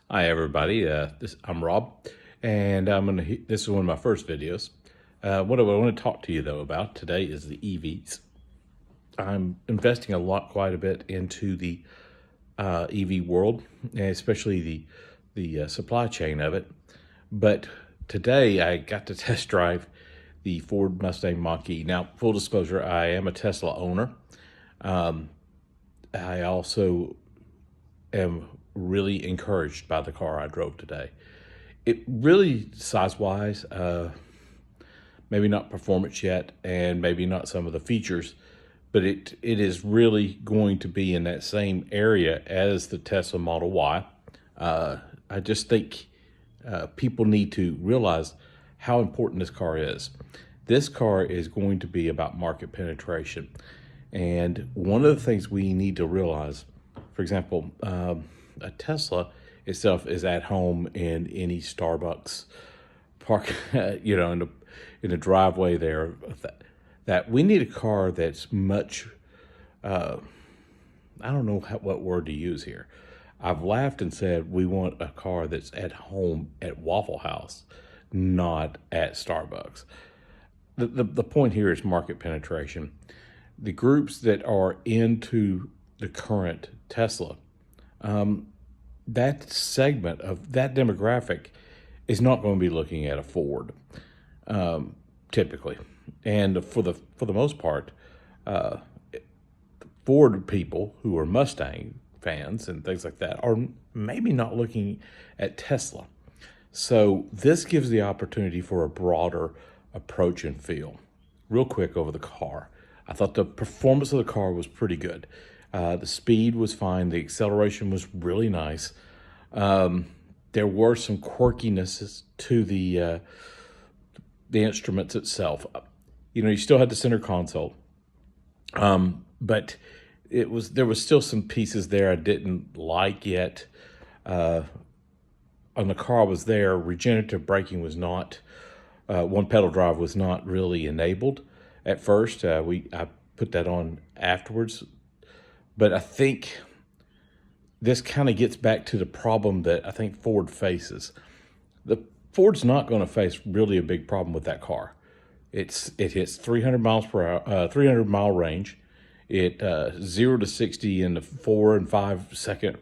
Hi everybody, I'm Rob, and this is one of my first videos. What I want to talk to you though about today is the EVs. I'm investing quite a bit into the EV world, and especially the supply chain of it. But today I got to test drive the Ford Mustang Mach E. Now, full disclosure, I am a Tesla owner. I also am really encouraged by the car I drove today. It really, size-wise, maybe not performance yet, and maybe not some of the features, but it is really going to be in that same area as the Tesla Model Y. I just think people need to realize how important this car is. This car is going to be about market penetration. And one of the things we need to realize, for example, a Tesla itself is at home in any Starbucks park, in the driveway there. That we need a car that's much, I don't know what word to use here. I've laughed and said we want a car that's at home at Waffle House, not at Starbucks. The point here is market penetration. The groups that are into the current Tesla, that segment of that demographic is not going to be looking at a Ford, typically. And for the most part, Ford people who are Mustang fans and things like that are maybe not looking at Tesla. So this gives the opportunity for a broader approach and feel. Real quick over the car. I thought the performance of the car was pretty good. The speed was fine. The acceleration was really nice. There were some quirkinesses to the instruments itself. You still had the center console, but there was still some pieces there I didn't like yet. On the car I was there, regenerative braking was not, one pedal drive was not really enabled at first. I put that on afterwards, but I think this kind of gets back to the problem that I think Ford faces. Ford's not going to face really a big problem with that car. It hits 300 miles per hour, 300 mile range. It 0 to 60 in the 4 and 5 second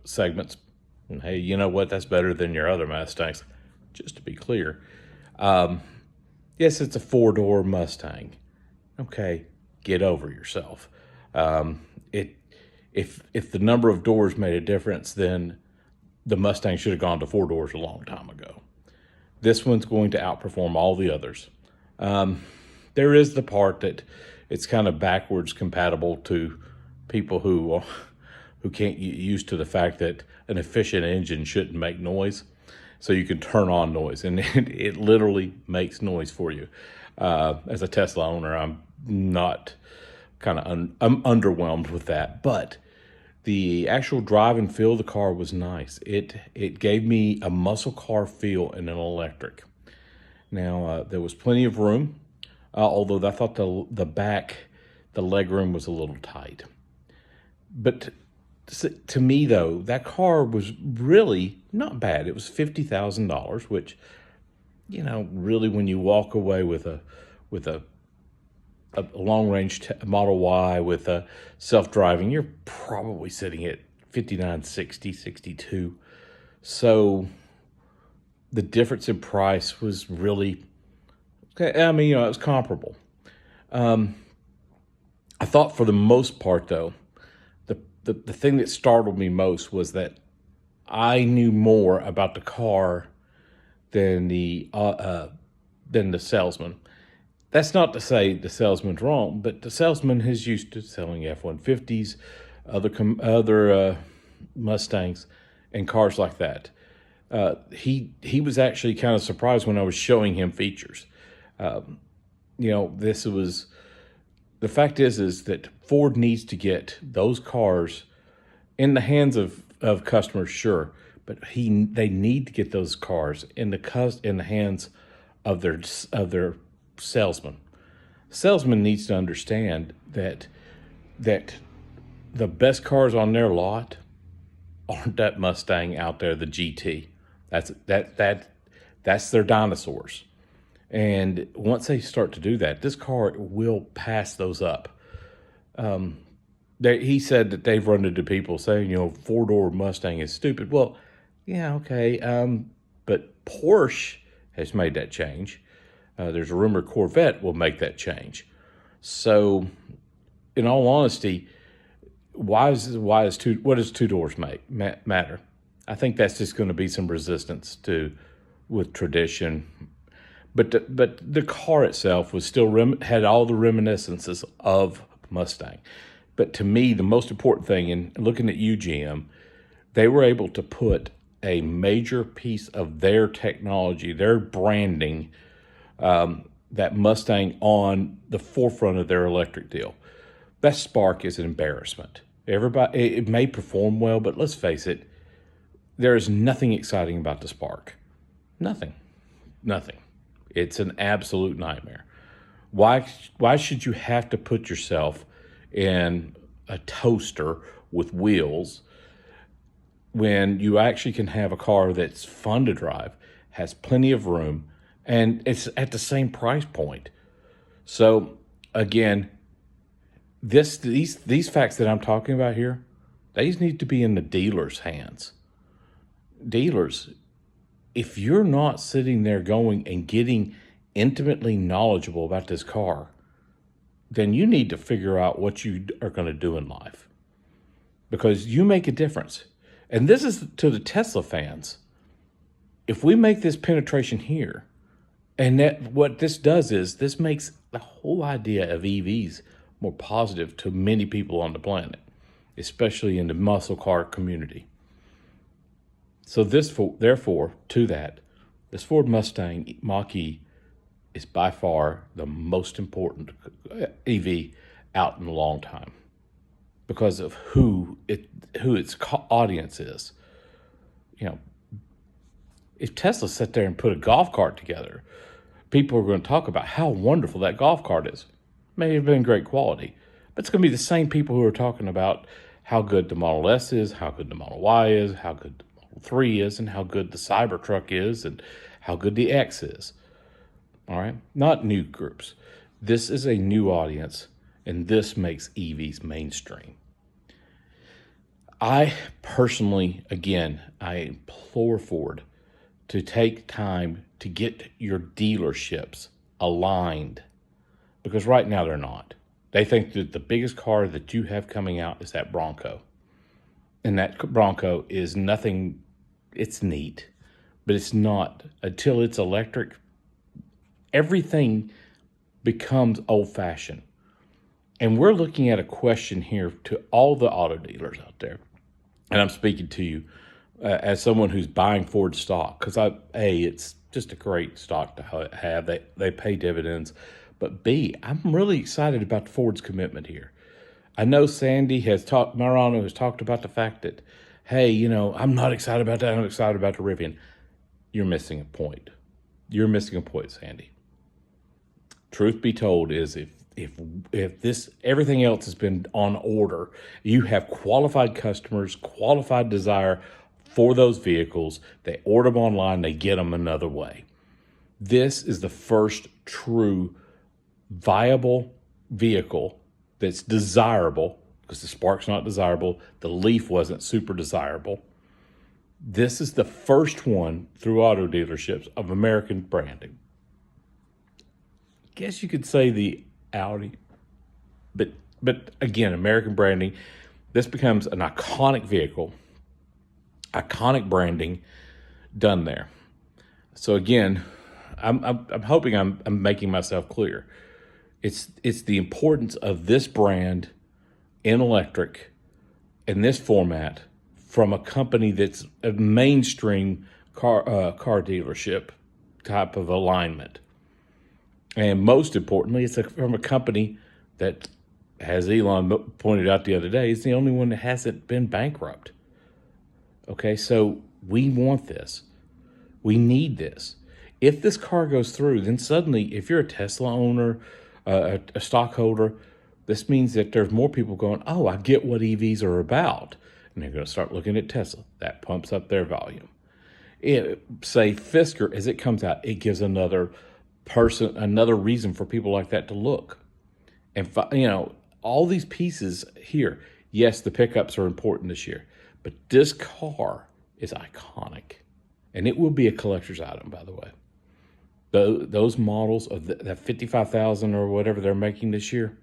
segments. And hey, you know what? That's better than your other Mustangs. Just to be clear, yes, it's a 4-door Mustang. Okay, get over yourself. If the number of doors made a difference, then the Mustang should have gone to 4 doors a long time ago. This one's going to outperform all the others. There is the part that it's kind of backwards compatible to people who can't get used to the fact that an efficient engine shouldn't make noise. So you can turn on noise, and it literally makes noise for you. As a Tesla owner, I'm not I'm underwhelmed with that, but the actual drive and feel of the car was nice. It gave me a muscle car feel in an electric. Now, there was plenty of room, although I thought the leg room was a little tight. But to me, though, that car was really not bad. It was $50,000, which, really when you walk away with a long-range Model Y with a self-driving, you're probably sitting at 59, 60, 62. So the difference in price was really, okay. I mean, it was comparable. I thought for the most part, though, the thing that startled me most was that I knew more about the car than the salesman. That's not to say the salesman's wrong, but the salesman is used to selling F-150s, other Mustangs, and cars like that. He was actually kind of surprised when I was showing him features. This was, the fact is that Ford needs to get those cars in the hands of customers, sure, but they need to get those cars in the hands of their salesman. Salesman needs to understand that the best cars on their lot aren't that Mustang out there, the GT. That's their dinosaurs. And once they start to do that, this car will pass those up. He said that they've run into people saying, four-door Mustang is stupid. Well, yeah, okay. But Porsche has made that change. There's a rumor Corvette will make that change. So, in all honesty, what does two doors matter? I think that's just going to be some resistance with tradition. But the car itself was still had all the reminiscences of Mustang. But to me, the most important thing in looking at UGM, they were able to put a major piece of their technology, their branding, that Mustang on the forefront of their electric deal. That Spark is an embarrassment. It may perform well, but let's face it, there is nothing exciting about the Spark. Nothing. It's an absolute nightmare. Why should you have to put yourself in a toaster with wheels when you actually can have a car that's fun to drive, has plenty of room, and it's at the same price point? So again, these facts that I'm talking about here, these need to be in the dealer's hands. Dealers, if you're not sitting there going and getting intimately knowledgeable about this car, then you need to figure out what you are going to do in life, because you make a difference. And this is to the Tesla fans. If we make this penetration here, and what this does is this makes the whole idea of EVs more positive to many people on the planet, especially in the muscle car community. So therefore, this Ford Mustang Mach E is by far the most important EV out in a long time because of who its audience is. If Tesla sat there and put a golf cart together, people are going to talk about how wonderful that golf cart is. May have been great quality, but it's going to be the same people who are talking about how good the Model S is, how good the Model Y is, how good the Model 3 is, and how good the Cybertruck is, and how good the X is. All right? Not new groups. This is a new audience, and this makes EVs mainstream. I personally, again, I implore Ford to take time to get your dealerships aligned, because right now they're not. They think that the biggest car that you have coming out is that Bronco. And that Bronco is nothing, it's neat, but it's not. Until it's electric, everything becomes old-fashioned. And we're looking at a question here to all the auto dealers out there. And I'm speaking to you as someone who's buying Ford stock, because it's just a great stock to have. They pay dividends. But B, I'm really excited about Ford's commitment here. I know Marano has talked about the fact that, hey, I'm not excited about that. I'm excited about the Rivian. You're missing a point. You're missing a point, Sandy. Truth be told is if this everything else has been on order, you have qualified customers, qualified desire for those vehicles. They order them online, they get them another way. This is the first true viable vehicle that's desirable, because the Spark's not desirable. The Leaf wasn't super desirable. This is the first one through auto dealerships of American branding. Guess you could say the Audi, but again, American branding. This becomes an iconic vehicle, iconic branding done there. So again, I'm hoping I'm making myself clear. It's the importance of this brand in electric in this format from a company that's a mainstream car dealership type of alignment. And most importantly, it's from a company that, as Elon pointed out the other day, is the only one that hasn't been bankrupt. Okay, so we want this. We need this. If this car goes through, then suddenly, if you're a Tesla owner, a stockholder, this means that there's more people going, oh, I get what EVs are about. and they're going to start looking at Tesla. That pumps up their volume. Say Fisker, as it comes out, it gives another reason for people like that to look. And, all these pieces here, yes, the pickups are important this year, but this car is iconic. And it will be a collector's item, by the way. Those models of that 55,000 or whatever they're making this year,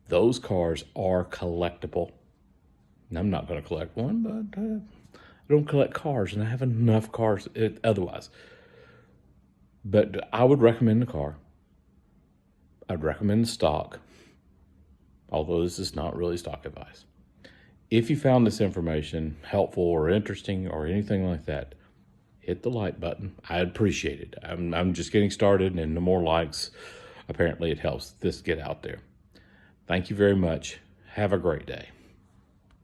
those cars are collectible. And I'm not going to collect one, but I don't collect cars, and I have enough cars otherwise. But I would recommend the car. I'd recommend the stock, although this is not really stock advice. If you found this information helpful or interesting or anything like that, hit the like button. I'd appreciate it. I'm just getting started, and the more likes, apparently it helps this get out there. Thank you very much. Have a great day.